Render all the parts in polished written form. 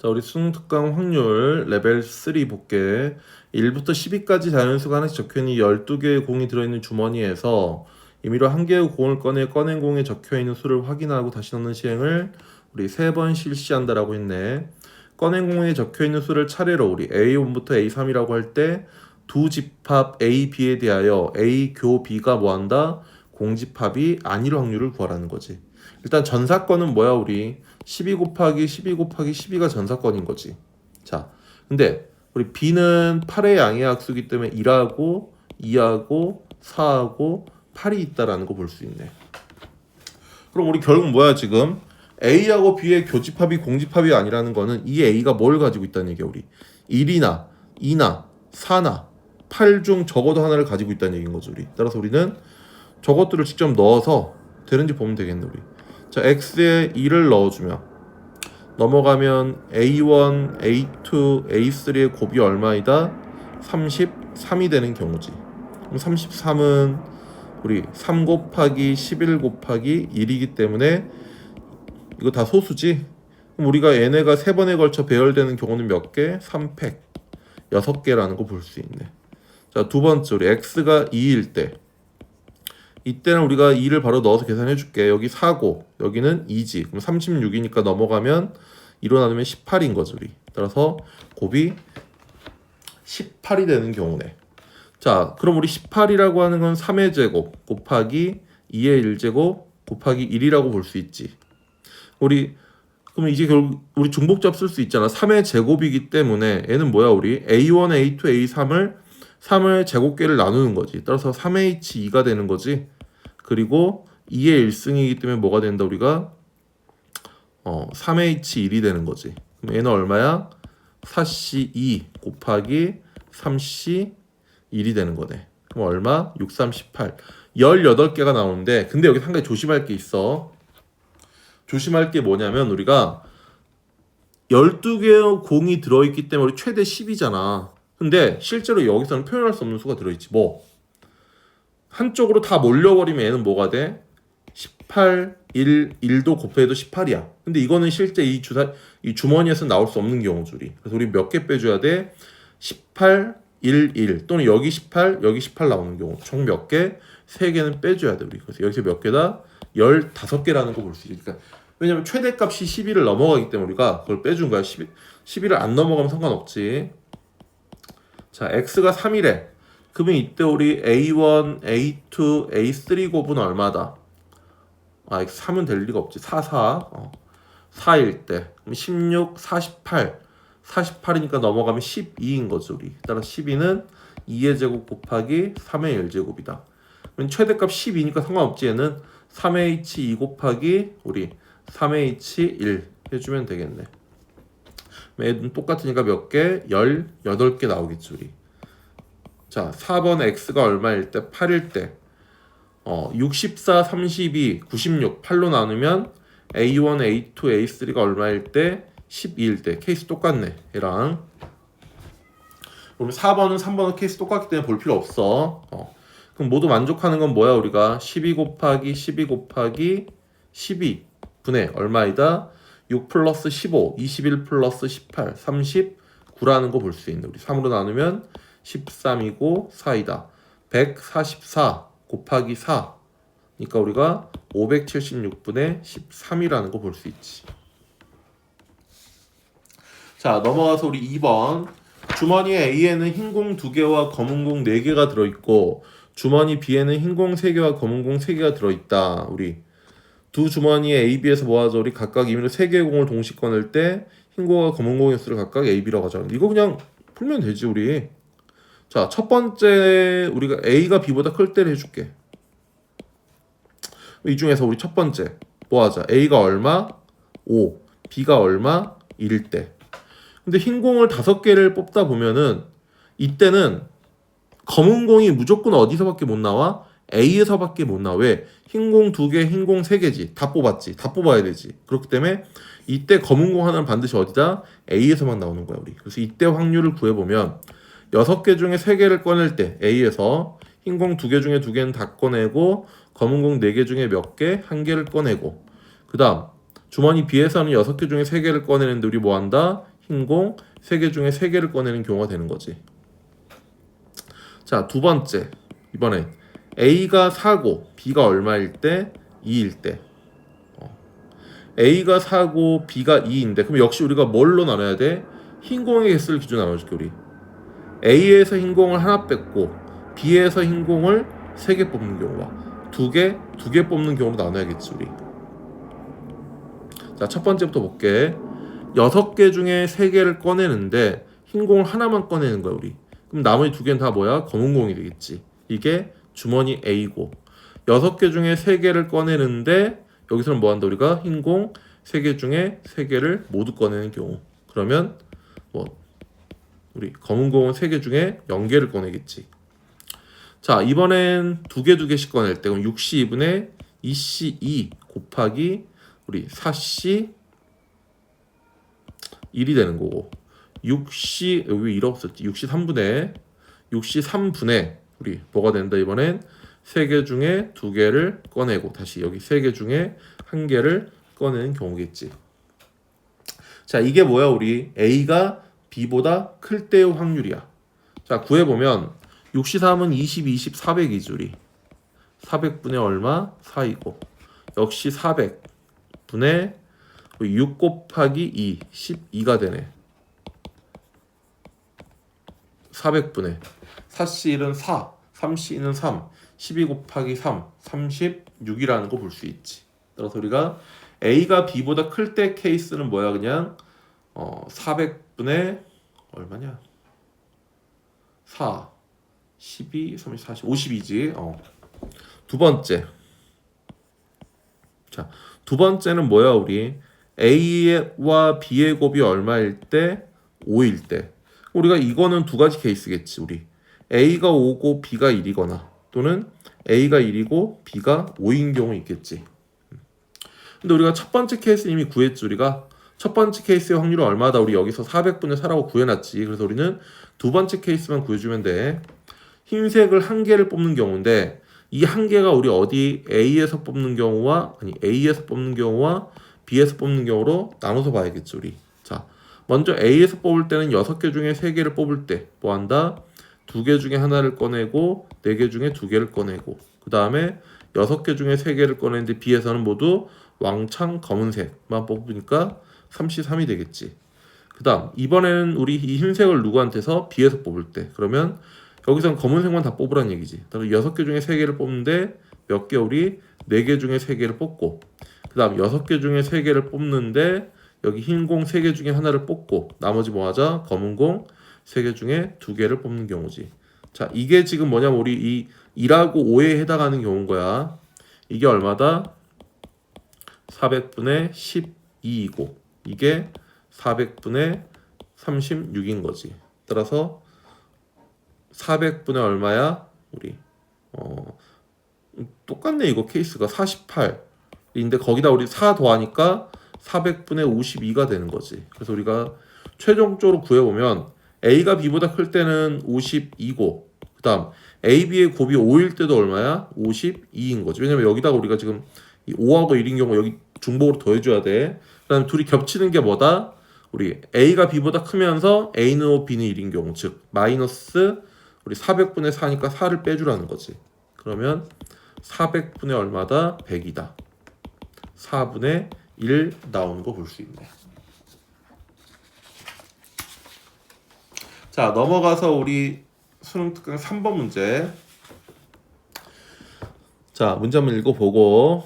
자, 우리 수능 특강 확률 레벨 3 볼게. 1부터 12까지 자연수가 하나씩 적혀있는 12개의 공이 들어있는 주머니에서 임의로 한 개의 공을 꺼낸 공에 적혀있는 수를 확인하고 다시 넣는 시행을 우리 3번 실시한다라고 했네. 꺼낸 공에 적혀있는 수를 차례로 우리 A1부터 A3이라고 할 때 두 집합 A, B에 대하여 A, 교, B가 뭐한다? 공집합이 아닐 확률을 구하라는 거지. 일단 전사건은 뭐야 우리 12 곱하기 12 곱하기 12가 전사건인 거지. 자, 근데 우리 B는 8의 양의 약수이기 때문에 1하고 2하고 4하고 8이 있다라는 거 볼 수 있네. 그럼 우리 결국 뭐야 지금 A하고 B의 교집합이 공집합이 아니라는 거는 이 A가 뭘 가지고 있다는 얘기야 우리 1이나 2나 4나 8 중 적어도 하나를 가지고 있다는 얘기인 거죠 우리. 따라서 우리는 저것들을 직접 넣어서 되는지 보면 되겠네 우리. 자, x에 2를 넣어주면 넘어가면 a1, a2, a3의 곱이 얼마이다? 33이 되는 경우지. 그럼 33은 우리 3 곱하기 11 곱하기 1이기 때문에 이거 다 소수지? 그럼 우리가 얘네가 3번에 걸쳐 배열되는 경우는 몇 개? 3팩 6개라는 거 볼 수 있네. 자, 두 번째 우리 x가 2일 때 이때는 우리가 2를 바로 넣어서 계산해 줄게. 여기 4고 여기는 2지. 그럼 36이니까 넘어가면 2로 나누면 18인 거죠 우리. 따라서 곱이 18이 되는 경우네. 자, 그럼 우리 18이라고 하는 건 3의 제곱 곱하기 2의 1제곱 곱하기 1이라고 볼 수 있지. 우리 그럼 이제 결국 우리 중복잡 쓸 수 있잖아. 3의 제곱이기 때문에 얘는 뭐야 우리 A1, A2, A3을 3의 제곱계를 나누는 거지. 따라서 3H2가 되는 거지. 그리고 2의 1승이기 때문에 뭐가 된다 우리가 3H1이 되는 거지. 그럼 얘는 얼마야? 4C2 곱하기 3C1이 되는 거네. 그럼 얼마? 6, 3, 18 18개가 나오는데 근데 여기 한 가지 조심할 게 있어. 조심할 게 뭐냐면 우리가 12개의 공이 들어있기 때문에 우리 최대 10이잖아. 근데 실제로 여기서는 표현할 수 없는 수가 들어있지. 뭐 한쪽으로 다 몰려버리면 얘는 뭐가 돼? 18, 1도 곱해도 18이야. 근데 이거는 실제 이 주머니에서 나올 수 없는 경우지. 그래서 우리 몇 개 빼줘야 돼? 18, 1 또는 여기 18, 여기 18 나오는 경우 총 몇 개? 3개는 빼줘야 돼 우리. 그래서 여기서 몇 개다? 15개라는 거 볼 수 있지. 그러니까 왜냐면 최대값이 12를 넘어가기 때문에 우리가 그걸 빼준 거야. 12를 안 넘어가면 상관없지. 자, x가 3이래. 그러면 이때 우리 a1, a2, a3 곱은 얼마다? 3은 될 리가 없지. 4일 때. 그럼 16, 48. 48이니까 넘어가면 12인 거죠, 우리. 따라 12는 2의 제곱 곱하기 3의 1제곱이다. 그럼 최대값 12니까 상관없지. 얘는 3h2 곱하기 우리 3h1 해주면 되겠네. 얘는 똑같으니까 몇 개? 18개 나오겠지 우리. 자, 4번 x가 얼마일 때? 8일 때 64, 32, 96 8로 나누면 a1, a2, a3가 얼마일 때? 12일 때. 케이스 똑같네 얘랑. 그럼 4번은 3번은 케이스 똑같기 때문에 볼 필요 없어. 그럼 모두 만족하는 건 뭐야 우리가? 12 곱하기 12 곱하기 12 분의 얼마이다? 6 플러스 15, 21 플러스 18, 39라는 거 볼 수 있는데 우리 3으로 나누면 13이고 4이다. 144 곱하기 4 그러니까 우리가 576분의 13이라는 거 볼 수 있지. 자, 넘어가서 우리 2번. 주머니 A에는 흰 공 2개와 검은 공 4개가 들어있고 주머니 B에는 흰 공 3개와 검은 공 3개가 들어있다. 우리 두 주머니에 A, B에서 모아서 우리 각각 임의로 3개의 공을 동시 꺼낼 때 흰 공과 검은 공의 수를 각각 A, B라고 하자. 이거 그냥 풀면 되지 우리. 자, 첫 번째 우리가 A가 B보다 클 때를 해줄게. 이 중에서 우리 첫 번째 뭐 하자? A가 얼마? 5, B가 얼마? 1일 때. 근데 흰 공을 5개를 뽑다 보면은 이때는 검은 공이 무조건 어디서밖에 못 나와? A에서밖에 못 나와. 왜? 흰 공 2개, 흰 공 3개지. 다 뽑았지. 다 뽑아야 되지. 그렇기 때문에 이때 검은 공 하나는 반드시 어디다? A에서만 나오는 거야 우리. 그래서 이때 확률을 구해보면 6개 중에 3개를 꺼낼 때 A에서 흰 공 2개 중에 2개는 다 꺼내고 검은 공 4개 중에 몇 개? 1개를 꺼내고 그 다음 주머니 B에서는 6개 중에 3개를 꺼내는데 우리 뭐 한다? 흰 공 3개 중에 3개를 꺼내는 경우가 되는 거지. 자, 두 번째. 이번엔 A가 4고 B가 얼마일 때? 2일 때. A가 4고 B가 2인데 그럼 역시 우리가 뭘로 나눠야 돼? 흰 공의 개수를 기준으로 나눠줄게 우리. A에서 흰 공을 하나 뺐고 B에서 흰 공을 3개 뽑는 경우와 2개 뽑는 경우로 나눠야겠지 우리. 자, 첫 번째부터 볼게. 6개 중에 3개를 꺼내는데 흰 공을 하나만 꺼내는 거야 우리. 그럼 나머지 2개는 다 뭐야? 검은 공이 되겠지. 이게 주머니 A고 6개 중에 3개를 꺼내는데 여기서는 뭐 한다 우리가? 흰 공 3개 중에 3개를 모두 꺼내는 경우. 그러면 뭐 우리 검은 공은 3개 중에 0개를 꺼내겠지. 자, 이번엔 2개씩 꺼낼 때 그럼 6C 2분의 2C2 곱하기 우리 4C 1이 되는 거고 6C 여기 1 없었지. 6C 3분의 우리 뭐가 된다 이번엔 3개 중에 2개를 꺼내고 다시 여기 3개 중에 1개를 꺼내는 경우겠지. 자, 이게 뭐야 우리 A가 B보다 클 때의 확률이야. 자, 구해보면 6C3은 20, 20, 400이지 우리. 400분의 얼마? 4이고 역시 400분의 6 곱하기 2, 12가 되네. 400분의 4C1은 4, 3C2는 3, 12 곱하기 3, 36이라는 거 볼 수 있지. 따라서 우리가 A가 B보다 클 때 케이스는 뭐야 그냥 400분의 얼마냐? 4, 12, 30, 40, 50이지. 두 번째. 자, 두 번째는 뭐야 우리? A와 B의 곱이 얼마일 때? 5일 때. 우리가 이거는 두 가지 케이스겠지 우리. A가 5고 B가 1이거나 또는 A가 1이고 B가 5인 경우 있겠지. 근데 우리가 첫 번째 케이스 이미 구했지 우리가. 첫 번째 케이스의 확률은 얼마다? 우리 여기서 400분의 4라고 구해놨지. 그래서 우리는 두 번째 케이스만 구해주면 돼. 흰색을 한 개를 뽑는 경우인데 이 한 개가 우리 어디 A에서 뽑는 경우와 아니 A에서 뽑는 경우와 B에서 뽑는 경우로 나눠서 봐야겠지 우리. 자, 먼저 A에서 뽑을 때는 6개 중에 3개를 뽑을 때 뭐 한다? 2개 중에 하나를 꺼내고 4개 중에 2개를 꺼내고 그 다음에 6개 중에 3개를 꺼내는데 B에서는 모두 왕창 검은색만 뽑으니까 3C3이 되겠지. 그 다음 이번에는 우리 이 흰색을 누구한테서 B에서 뽑을 때 그러면 여기서는 검은색만 다 뽑으란 얘기지. 그래서 6개 중에 3개를 뽑는데 몇 개 우리 4개 중에 3개를 뽑고 그 다음 6개 중에 3개를 뽑는데 여기 흰 공 3개 중에 하나를 뽑고 나머지 뭐 하자? 검은 공 3개 중에 2개를 뽑는 경우지. 자, 이게 지금 뭐냐면 우리 이 1하고 5에 해당하는 경우인 거야. 이게 얼마다? 400분의 12이고 이게 400분의 36인 거지. 따라서 400분의 얼마야? 우리 똑같네 이거 케이스가 48인데 거기다 우리 4 더하니까 400분의 52가 되는 거지. 그래서 우리가 최종적으로 구해보면 A가 B보다 클 때는 52고 그 다음 A, B의 곱이 5일 때도 얼마야? 52인 거지. 왜냐면 여기다가 우리가 지금 이 5하고 1인 경우 여기 중복으로 더해줘야 돼. 그 다음 둘이 겹치는 게 뭐다? 우리 A가 B보다 크면서 A는 5, B는 1인 경우 즉 마이너스 우리 400분의 4니까 4를 빼주라는 거지. 그러면 400분의 얼마다? 100이다. 4분의 1 나오는 거 볼 수 있네. 자, 넘어가서 우리 수능 특강 3번 문제. 자, 문제 한번 읽어보고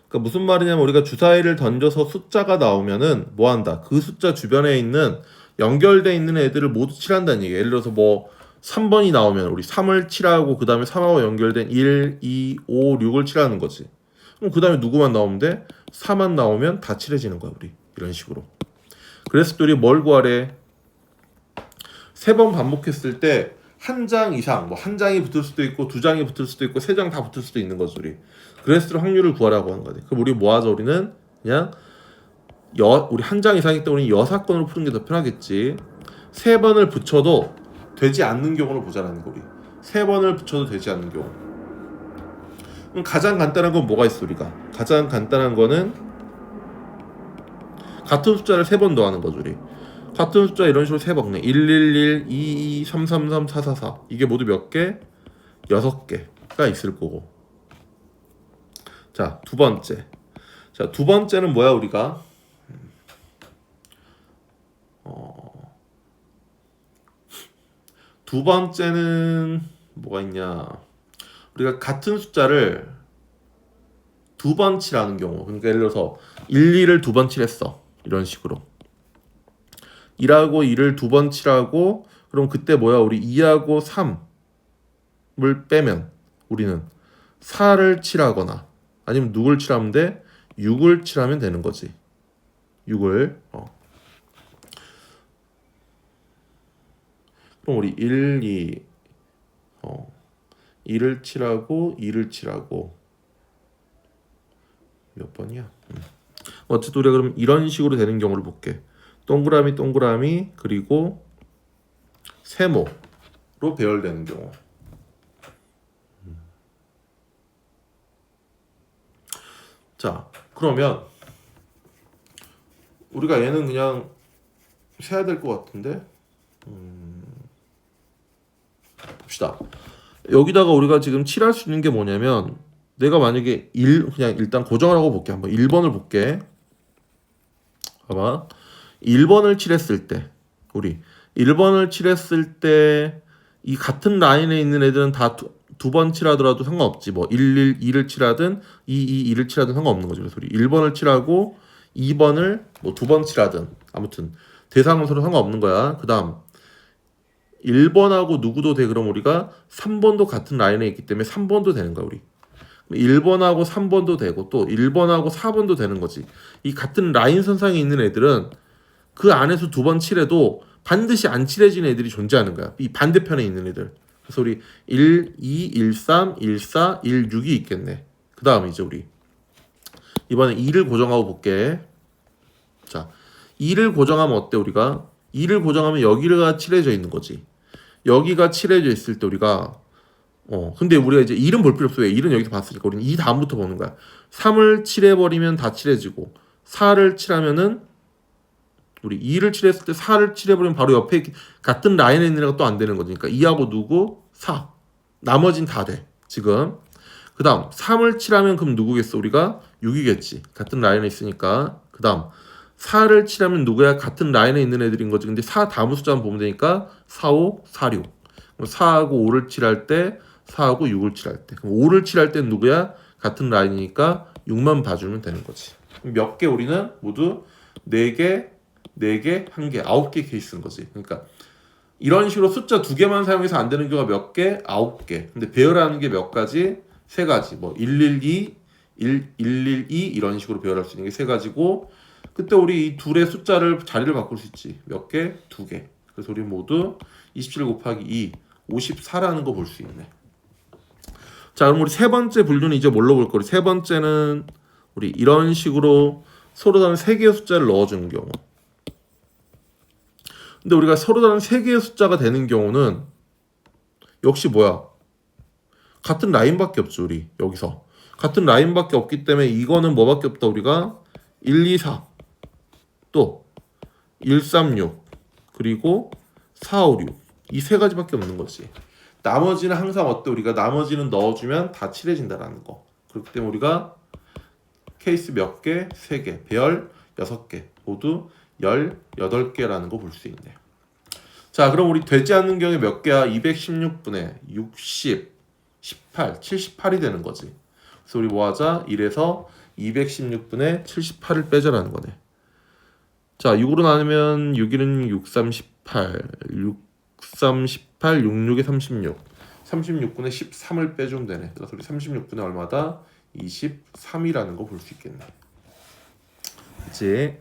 그러니까 무슨 말이냐면 우리가 주사위를 던져서 숫자가 나오면은 뭐 한다? 그 숫자 주변에 있는 연결돼 있는 애들을 모두 칠한다는 얘기예요. 예를 들어서 뭐 3번이 나오면 우리 3을 칠하고 그 다음에 3하고 연결된 1, 2, 5, 6을 칠하는 거지. 그럼 그 다음에 누구만 나오면 돼? 4만 나오면 다 칠해지는 거야 우리. 이런 식으로. 그래서 또 우리 뭘 구하래? 3번 반복했을 때 한 장 이상, 뭐 한 장이 붙을 수도 있고 2장이 붙을 수도 있고 3장 다 붙을 수도 있는 거지 우리. 그래서 확률을 구하라고 하는 거지. 그럼 우리 뭐 하죠? 우리는 그냥 우리 한 장 이상이기 때문에 여사건으로 푸는 게 더 편하겠지. 3번을 붙여도 되지 않는 경우를 보자라는 거 우리. 3번을 붙여도 되지 않는 경우. 그럼 가장 간단한 건 뭐가 있어 우리가? 가장 간단한 거는 같은 숫자를 3번 더하는 거죠, 우리. 같은 숫자 이런 식으로 3번 111, 22, 333, 444 이게 모두 몇 개? 6개가 있을 거고. 자, 두 번째. 자, 두 번째는 뭐야, 우리가? 두 번째는 뭐가 있냐? 우리가 같은 숫자를 두 번 칠하는 경우. 그러니까 예를 들어서 1, 2를 두 번 칠했어. 이런 식으로. 1하고 2를 두 번 칠하고 그럼 그때 뭐야? 우리 2하고 3을 빼면 우리는 4를 칠하거나 아니면 누굴 칠하면 돼? 6을 칠하면 되는 거지. 6을. 그럼 우리 1, 2 2를 칠하고 2를 칠하고 몇 번이야? 어쨌든 우리가 그럼 이런 식으로 되는 경우를 볼게. 동그라미 동그라미 그리고 세모로 배열되는 경우. 자, 그러면 우리가 얘는 그냥 세야 될 것 같은데. 봅시다. 여기다가 우리가 지금 칠할 수 있는 게 뭐냐면 내가 만약에 그냥 일단 고정을 하고 볼게. 한번 1번을 볼게. 봐봐. 1번을 칠했을 때 우리 1번을 칠했을 때 이 같은 라인에 있는 애들은 다 두 번 칠하더라도 상관없지. 뭐 1, 2를 칠하든 2, 2를 칠하든 상관없는 거지. 그래서 우리 1번을 칠하고 2번을 뭐 두 번 칠하든 아무튼 대상은 서로 상관없는 거야. 그 다음 1번하고 누구도 돼. 그럼 우리가 3번도 같은 라인에 있기 때문에 3번도 되는 거야, 우리. 1번하고 3번도 되고 또 1번하고 4번도 되는 거지. 이 같은 라인 선상에 있는 애들은 그 안에서 두 번 칠해도 반드시 안 칠해진 애들이 존재하는 거야. 이 반대편에 있는 애들. 그래서 우리 1, 2, 1, 3, 1, 4, 1, 6이 있겠네. 그 다음 이제 우리 이번에 2를 고정하고 볼게. 자, 2를 고정하면 어때 우리가? 2를 고정하면 여기가 칠해져 있는 거지. 여기가 칠해져 있을 때 우리가 근데 우리가 이제 1은 볼 필요 없어. 왜? 1은 여기서 봤으니까 우리는 2 다음부터 보는 거야. 3을 칠해버리면 다 칠해지고 4를 칠하면은 우리 2를 칠했을 때 4를 칠해버리면 바로 옆에 같은 라인에 있는 애가 또 안 되는 거니까 2하고 누구? 4. 나머진 다 돼. 지금. 그 다음 3을 칠하면 그럼 누구겠어? 우리가 6이겠지. 같은 라인에 있으니까. 그 다음 4를 칠하면 누구야? 같은 라인에 있는 애들인 거지. 근데 4 다음 숫자만 보면 되니까 4, 5, 4, 6. 그럼 4하고 5를 칠할 때 4하고 6을 칠할 때. 그럼 5를 칠할 때는 누구야? 같은 라인이니까 6만 봐주면 되는 거지. 몇 개 우리는 모두 4개, 4개, 1개, 9개 케이스인 거지. 그러니까 이런 식으로 숫자 2개만 사용해서 안 되는 경우가 몇 개? 9개. 근데 배열하는 게 몇 가지? 3가지. 뭐 112, 112 이런 식으로 배열할 수 있는 게 3가지고 그때 우리 이 둘의 숫자를 자리를 바꿀 수 있지. 몇 개? 2개. 그래서 우리 모두 27 곱하기 2, 54라는 거 볼 수 있네. 자, 그럼 우리 세 번째 분류는 이제 뭘로 볼 거리? 세 번째는 우리 이런 식으로 서로 다른 3개의 숫자를 넣어주는 경우. 근데 우리가 서로 다른 3개의 숫자가 되는 경우는 역시 뭐야? 같은 라인밖에 없죠, 우리 여기서. 같은 라인밖에 없기 때문에 이거는 뭐밖에 없다, 우리가? 1, 2, 4. 또 1, 3, 6. 그리고 4, 5, 6. 이 3가지밖에 없는 거지. 나머지는 항상 어때? 우리가 나머지는 넣어주면 다 칠해진다라는 거. 그렇기 때문에 우리가 케이스 몇 개? 3개. 배열 6개. 모두 18개라는 거 볼 수 있네. 자, 그럼 우리 되지 않는 경우에 몇 개야? 216분의 60, 18, 78이 되는 거지. 그래서 우리 뭐 하자? 1에서 216분의 78을 빼자라는 거네. 자, 6으로 나누면 6일은 6, 3, 18, 6, 3, 18, 6, 6에 36. 36분의 13을 빼주면 되네. 그래서 우리 36분의 얼마다? 23이라는 거 볼 수 있겠네. 그치?